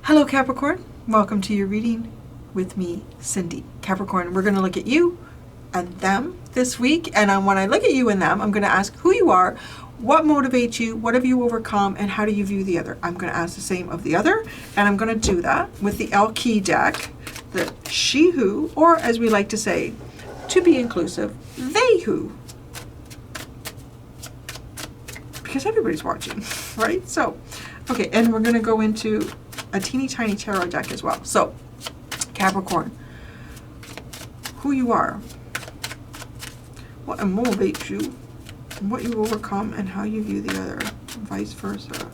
Hello Capricorn, welcome to your reading with me, Cindy. Capricorn, we're going to look at you and them this week, and when I look at you and them, I'm going to ask who you are, what motivates you, what have you overcome, and how do you view the other. I'm going to ask the same of the other, and I'm going to do that with the L key deck, the she who, or as we like to say, to be inclusive, they who. Because everybody's watching, right? So, okay, and we're going to go into a teeny tiny tarot deck as well. So, Capricorn, who you are, what motivates you, what you overcome, and how you view the other, vice versa.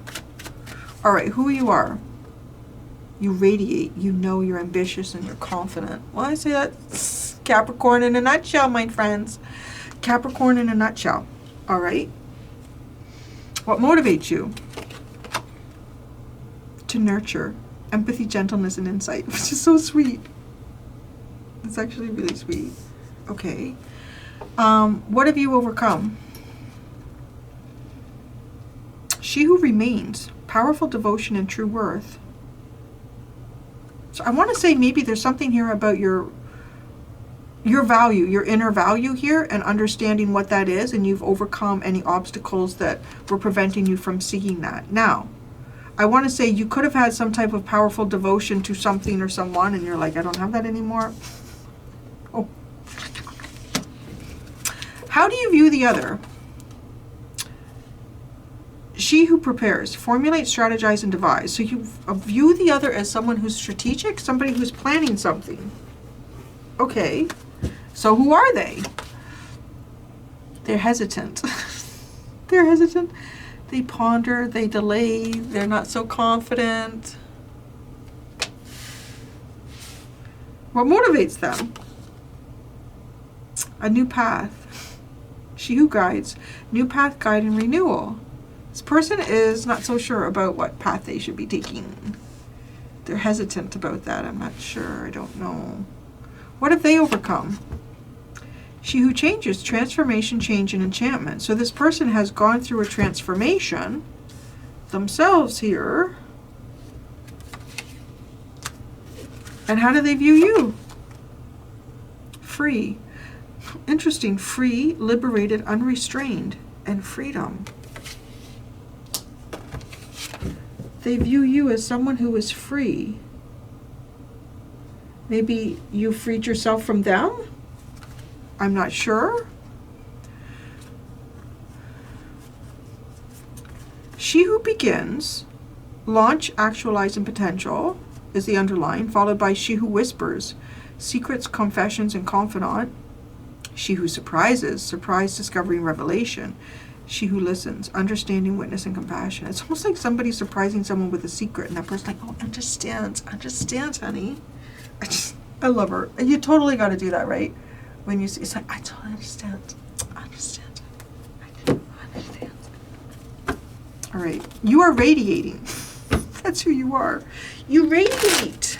All right, who you are. You radiate, you know you're ambitious and you're confident. Well, I say that's Capricorn in a nutshell, my friends. Capricorn in a nutshell. All right. What motivates you? To nurture empathy, gentleness, and insight, which is so sweet. It's actually really sweet. Okay. What have you overcome? She who remains, powerful devotion and true worth. So I want to say maybe there's something here about your value, your inner value here, and understanding what that is, and you've overcome any obstacles that were preventing you from seeing that. Now, I want to say you could have had some type of powerful devotion to something or someone, and you're like, I don't have that anymore. Oh. How do you view the other? She who prepares, formulate, strategize, and devise. So you view the other as someone who's strategic, somebody who's planning something. Okay, so who are they? They're hesitant. They're hesitant. They ponder, they delay, they're not so confident. What motivates them? A new path. She who guides. New path, guide, and renewal. This person is not so sure about what path they should be taking. They're hesitant about that. I'm not sure. I don't know. What have they overcome? She who changes, transformation, change, and enchantment. So this person has gone through a transformation themselves here. And how do they view you? Free. Interesting. Free, liberated, unrestrained, and freedom. They view you as someone who is free. Maybe you freed yourself from them? I'm not sure. She who begins, launch, actualize, and potential is the underline, followed by she who whispers, secrets, confessions, and confidant. She who surprises, surprise, discovery, and revelation. She who listens, understanding, witness, and compassion. It's almost like somebody surprising someone with a secret, and that person's like, oh, understands, honey. I love her. And you totally got to do that, right? When you see, it's like, I totally understand. I understand. All right. You are radiating. That's who you are. You radiate.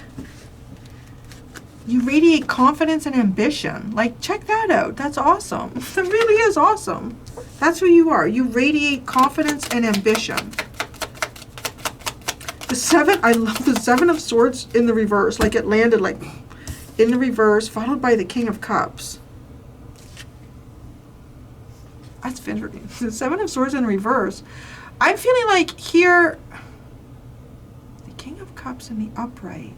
You radiate confidence and ambition. Like, check that out. That's awesome. That really is awesome. That's who you are. You radiate confidence and ambition. The 7, I love the 7 of Swords in the reverse. Like it landed like in the reverse, followed by the King of Cups. That's interesting. The 7 of Swords in reverse. I'm feeling like here, the King of Cups in the upright.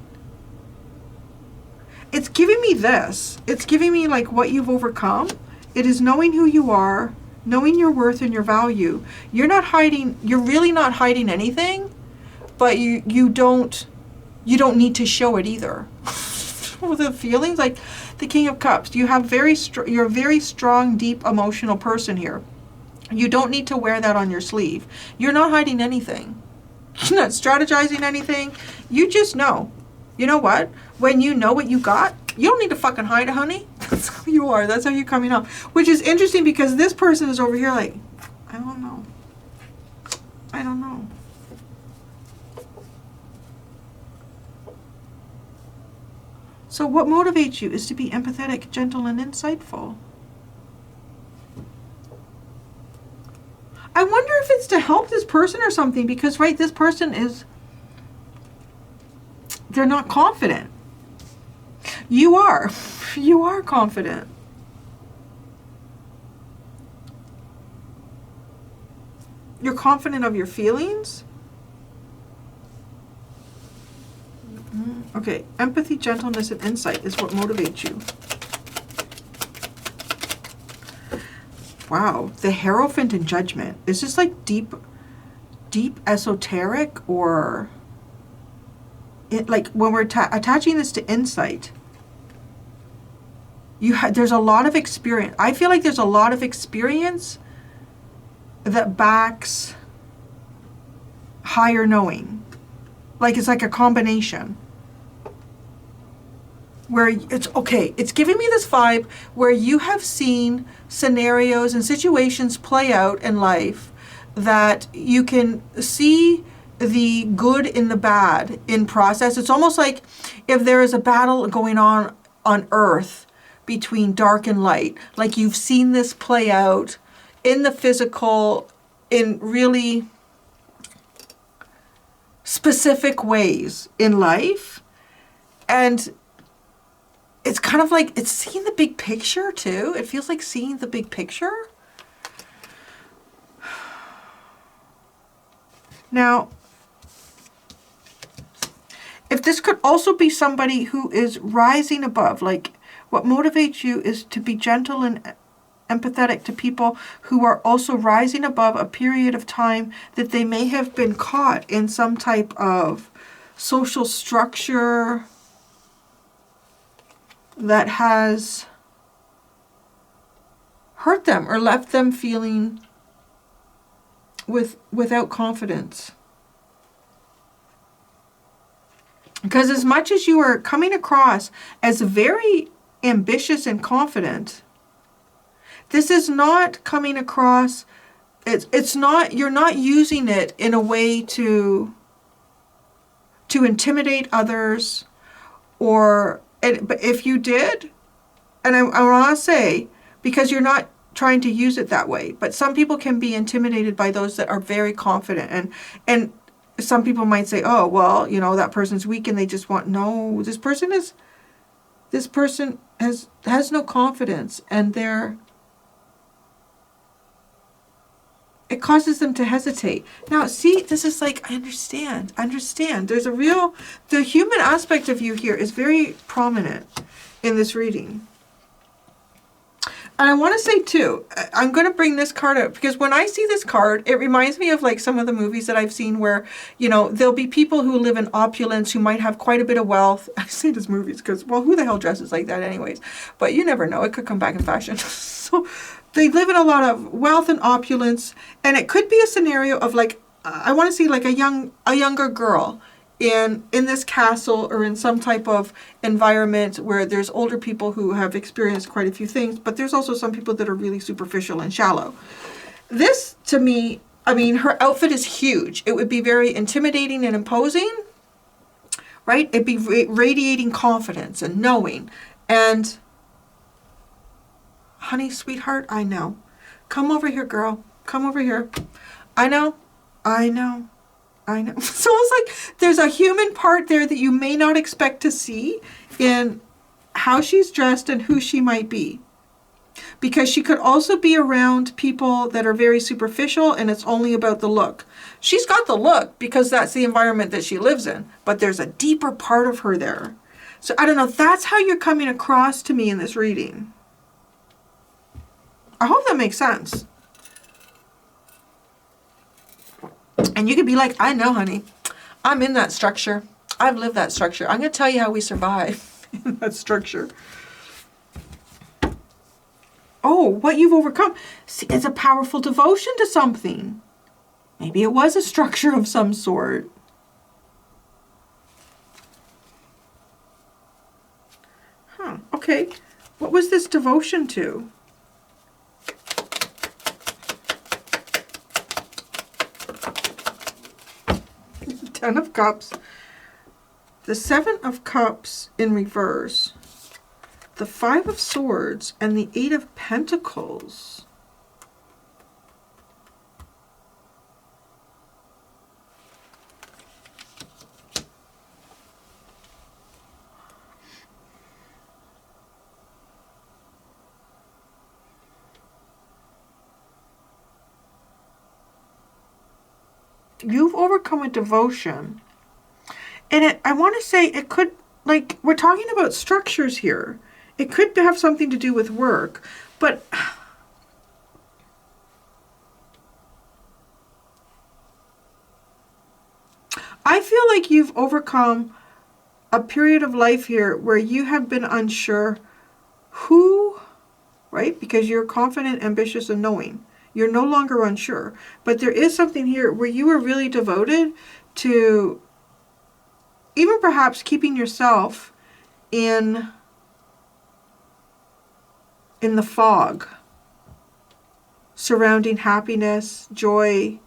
It's giving me this. It's giving me like what you've overcome. It is knowing who you are, knowing your worth and your value. You're not hiding, you're really not hiding anything, but you don't need to show it either. The feelings like the King of Cups, you're a very strong, deep, emotional person here. You don't need to wear that on your sleeve. You're not hiding anything. You're not strategizing anything. You just know. You know what? When you know what you got, you don't need to fucking hide it, honey. That's who you are. That's how you're coming up. Which is interesting because this person is over here like, I don't know. I don't know. So what motivates you is to be empathetic, gentle, and insightful. I wonder if it's to help this person or something, because, right, this person is they're not confident. You are. You are confident. You're confident of your feelings. Okay, empathy, gentleness, and insight is what motivates you. Wow, the Hierophant and Judgment. Is this like deep esoteric, or it, like when we're attaching this to insight? There's a lot of experience. I feel like there's a lot of experience that backs higher knowing. Like it's like a combination. Where it's giving me this vibe where you have seen scenarios and situations play out in life that you can see the good in the bad in process. It's almost like if there is a battle going on Earth between dark and light, like you've seen this play out in the physical in really specific ways in life. And it's kind of like, it's seeing the big picture too. It feels like seeing the big picture. Now, if this could also be somebody who is rising above, like what motivates you is to be gentle and empathetic to people who are also rising above a period of time that they may have been caught in some type of social structure that has hurt them or left them feeling without confidence. Because as much as you are coming across as very ambitious and confident, this is not coming across, it's not, you're not using it in a way to intimidate others, but if you did, and I want to say, because you're not trying to use it that way, but some people can be intimidated by those that are very confident, and some people might say, oh, well, you know, that person's weak and they just want, no, this person has no confidence, and it causes them to hesitate. Now, see, this is like, I understand. There's the human aspect of you here is very prominent in this reading. And I want to say too, I'm going to bring this card out because when I see this card, it reminds me of like some of the movies that I've seen where, you know, there'll be people who live in opulence, who might have quite a bit of wealth. I say it as movies because, well, who the hell dresses like that anyways? But you never know. It could come back in fashion. So they live in a lot of wealth and opulence. And it could be a scenario of like, I want to see like a younger girl in this castle or in some type of environment where there's older people who have experienced quite a few things, but there's also some people that are really superficial and shallow. This, to me, I mean, her outfit is huge. It would be very intimidating and imposing, right? It'd be radiating confidence and knowing. And, honey, sweetheart, I know. Come over here, girl. Come over here. I know. So it's like there's a human part there that you may not expect to see in how she's dressed and who she might be. Because she could also be around people that are very superficial and it's only about the look. She's got the look because that's the environment that she lives in, but there's a deeper part of her there. So I don't know, that's how you're coming across to me in this reading. I hope that makes sense. And you could be like, I know, honey. I'm in that structure. I've lived that structure. I'm going to tell you how we survive in that structure. Oh, what you've overcome. See, it's a powerful devotion to something. Maybe it was a structure of some sort. Huh, okay. What was this devotion to? Ten of Cups, the Seven of Cups in reverse, the Five of Swords, and the Eight of Pentacles. you've overcome a devotion. And I want to say it could, like, we're talking about structures here. It could have something to do with work, but I feel like you've overcome a period of life here where you have been unsure who, right? Because you're confident, ambitious, and knowing. You're no longer unsure. But there is something here where you were really devoted to even perhaps keeping yourself in the fog surrounding happiness, joy,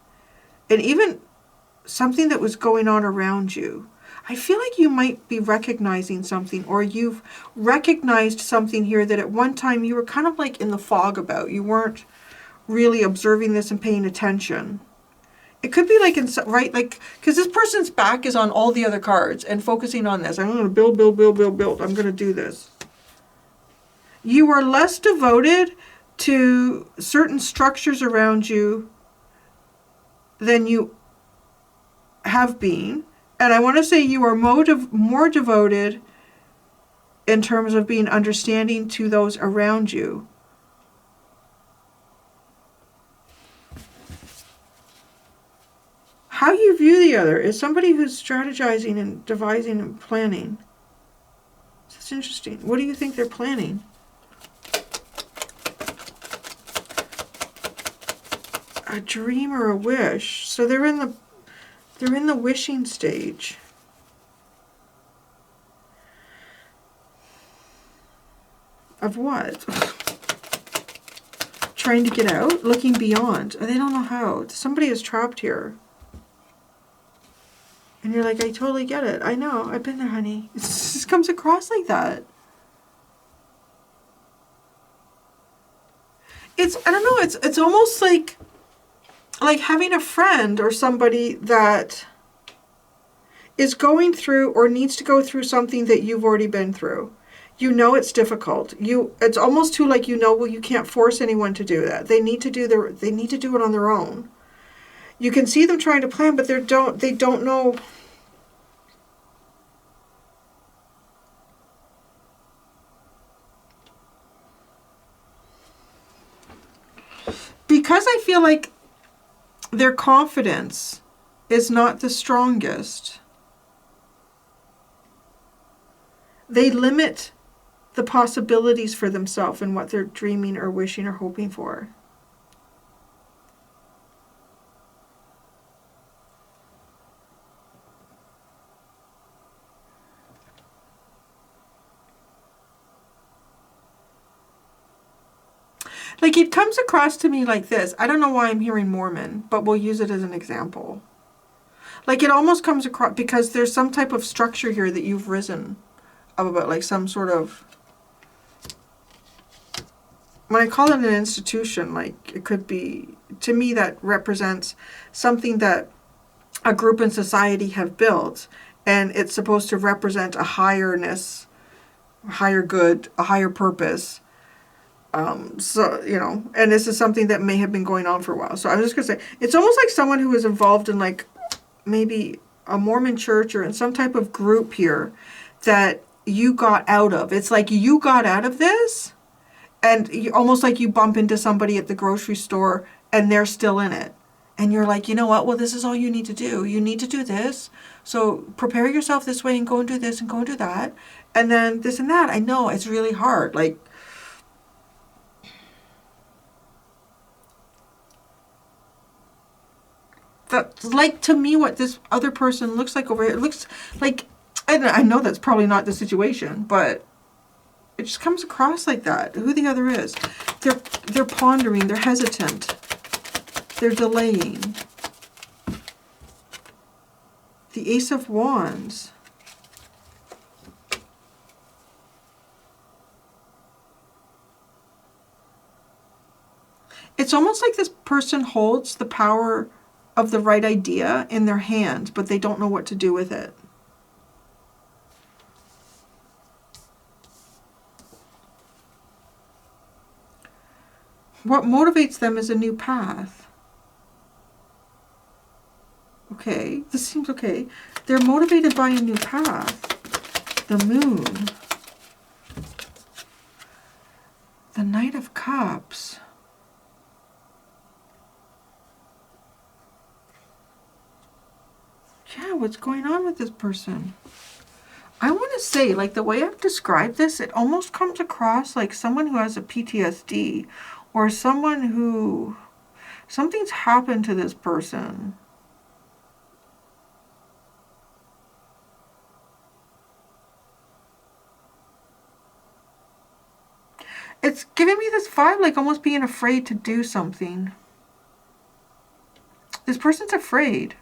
and even something that was going on around you. I feel like you might be recognizing something, or you've recognized something here that at one time you were kind of like in the fog about. You weren't really observing this and paying attention. It could be like, right, like, because this person's back is on all the other cards and focusing on this. I'm going to build, build, build, build, build. I'm going to do this. You are less devoted to certain structures around you than you have been. And I want to say you are more devoted in terms of being understanding to those around you. How you view the other is somebody who's strategizing and devising and planning. That's interesting. What do you think they're planning? A dream or a wish. So they're in the wishing stage. Of what? Trying to get out? Looking beyond. They don't know how. Somebody is trapped here. And you're like, I totally get it. I know. I've been there, honey. It just comes across like that. I don't know, it's almost like having a friend or somebody that is going through or needs to go through something that you've already been through. You know it's difficult. It's almost too like, well, you can't force anyone to do that. They need to do it on their own. You can see them trying to plan, but they don't know. Because I feel like their confidence is not the strongest, they limit the possibilities for themselves and what they're dreaming or wishing or hoping for. Like, it comes across to me like this. I don't know why I'm hearing Mormon, but we'll use it as an example. Like, it almost comes across because there's some type of structure here that you've risen up about, like some sort of, when I call it an institution, like, it could be, to me, that represents something that a group in society have built, and it's supposed to represent a higher-ness, higher good, a higher purpose. So, and this is something that may have been going on for a while. So I'm just going to say, it's almost like someone who is involved in, like, maybe a Mormon church or in some type of group here that you got out of. It's like you got out of this, and almost like you bump into somebody at the grocery store and they're still in it. And you're like, you know what? Well, this is all you need to do. You need to do this. So prepare yourself this way and go and do this and go and do that. And then this and that. I know it's really hard. Like, that's like, to me, what this other person looks like over here. It looks like, I know that's probably not the situation, but it just comes across like that. Who the other is. They're pondering. They're hesitant. They're delaying. The Ace of Wands. It's almost like this person holds the power of the right idea in their hand, but they don't know what to do with it. What motivates them is a new path. Okay, this seems okay. They're motivated by a new path. The Moon. The Knight of Cups. Yeah, what's going on with this person? I want to say, like, the way I've described this, it almost comes across like someone who has a PTSD, or someone who, something's happened to this person. It's giving me this vibe, like almost being afraid to do something. This person's afraid.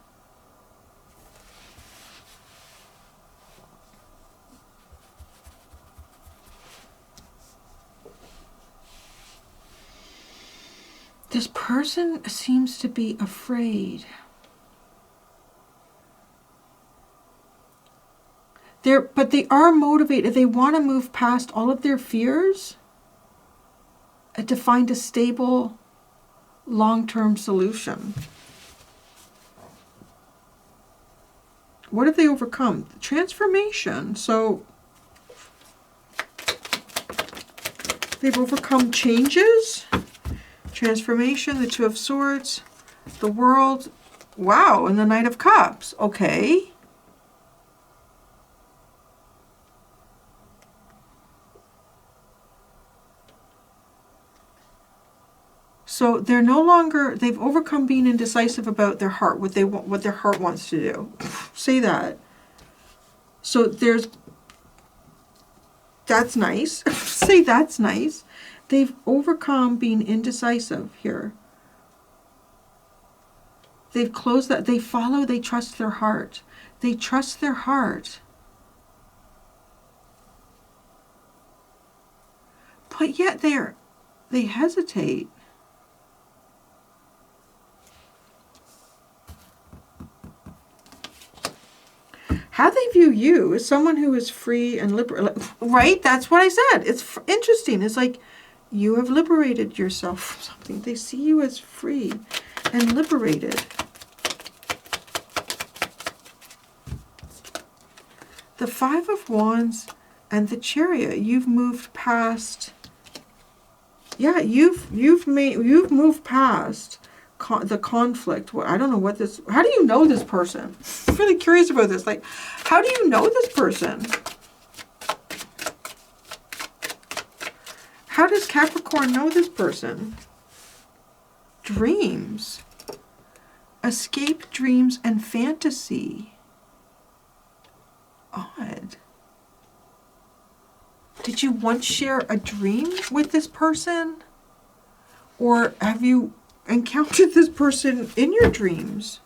This person seems to be afraid. But they are motivated. They want to move past all of their fears to find a stable, long-term solution. What have they overcome? Transformation. So they've overcome changes. Transformation, the Two of Swords, the World. Wow, and the Knight of Cups. Okay. So they're no longer, they've overcome being indecisive about their heart, what their heart wants to do. Say that. So that's nice. Say that's nice. They've overcome being indecisive here. They've closed that. They follow, they trust their heart. They trust their heart. But yet they hesitate. How they view you as someone who is free and liberal, right? That's what I said. It's interesting. It's like you have liberated yourself from something. They see you as free and liberated. The Five of Wands and the Chariot. You've moved past. Yeah, you've moved past the conflict. I don't know what this. How do you know this person? I'm really curious about this. Like, how do you know this person? How does Capricorn know this person? Dreams. Escape dreams and fantasy. Odd. Did you once share a dream with this person? Or have you encountered this person in your dreams?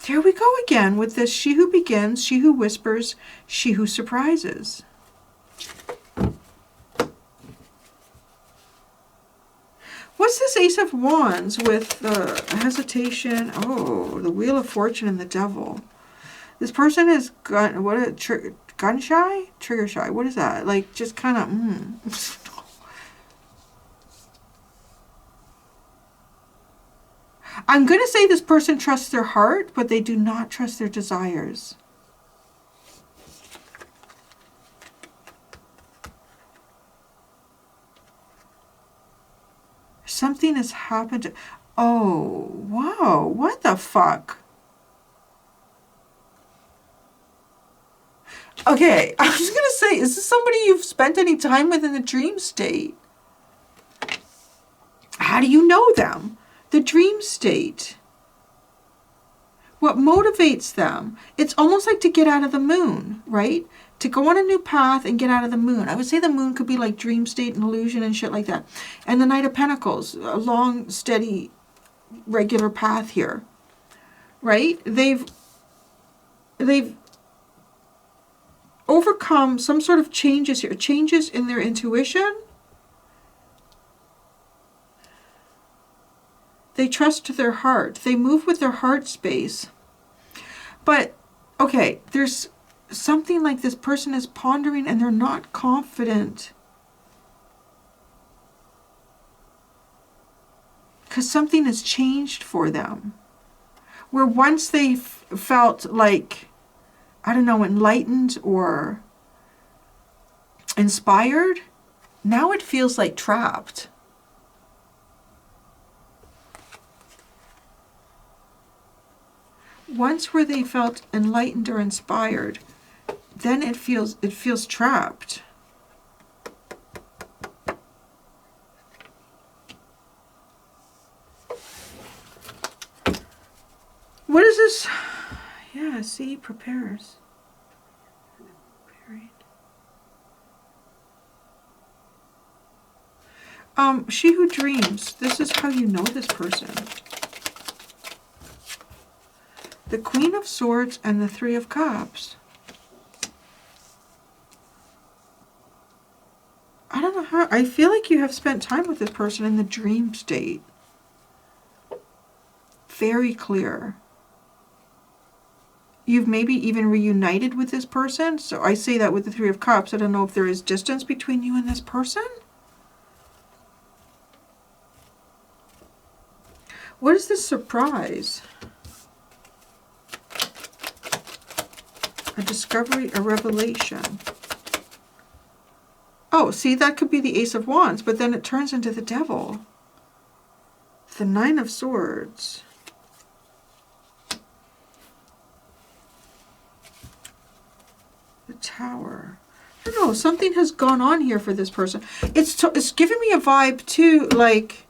There we go again with this she who begins, she who whispers, she who surprises. What's this Ace of Wands with the hesitation? Oh, the Wheel of Fortune and the Devil. This person is gun shy? Trigger shy. What is that? Like, just kind of, I'm going to say this person trusts their heart, but they do not trust their desires. Something has happened. Oh, wow. What the fuck? Okay, I was going to say, is this somebody you've spent any time with in the dream state? How do you know them? The dream state. What motivates them? It's almost like to get out of the moon, right? To go on a new path and get out of the moon. I would say the moon could be like dream state and illusion and shit like that. And the Knight of Pentacles, a long, steady, regular path here, right? They've overcome some sort of changes here, changes in their intuition. They trust their heart. They move with their heart space. But, okay, there's something like this person is pondering and they're not confident. Because something has changed for them. where once they felt like, I don't know, enlightened or inspired, now it feels like trapped. Once where they felt enlightened or inspired, then it feels trapped. What is this? Yeah, see, prepares. She who dreams. This is how you know this person. The Queen of Swords and the Three of Cups. I don't know how. I feel like you have spent time with this person in the dream state. Very clear. You've maybe even reunited with this person. So I say that with the Three of Cups. I don't know if there is distance between you and this person. What is this surprise? A discovery, a revelation. Oh, see, that could be the Ace of Wands, but then it turns into the Devil. The Nine of Swords. The Tower. I don't know, something has gone on here for this person. It's giving me a vibe too, like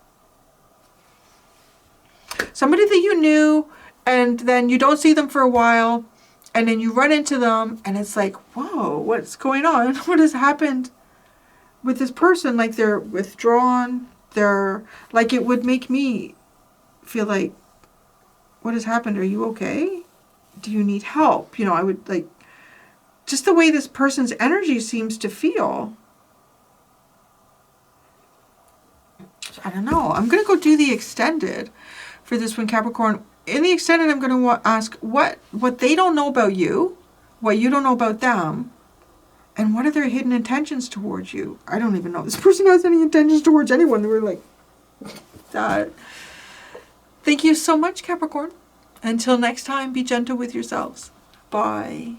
somebody that you knew and then you don't see them for a while. And then you run into them and it's like, whoa, what's going on? What has happened with this person? Like they're withdrawn. They're like, it would make me feel like, what has happened? Are you okay? Do you need help? You know, I would like, just the way this person's energy seems to feel. I don't know. I'm going to go do the extended for this one, Capricorn. In the extended, I'm going to ask what they don't know about you, what you don't know about them, and what are their hidden intentions towards you. I don't even know if this person has any intentions towards anyone. They were like that. Thank you so much, Capricorn. Until next time, be gentle with yourselves. Bye.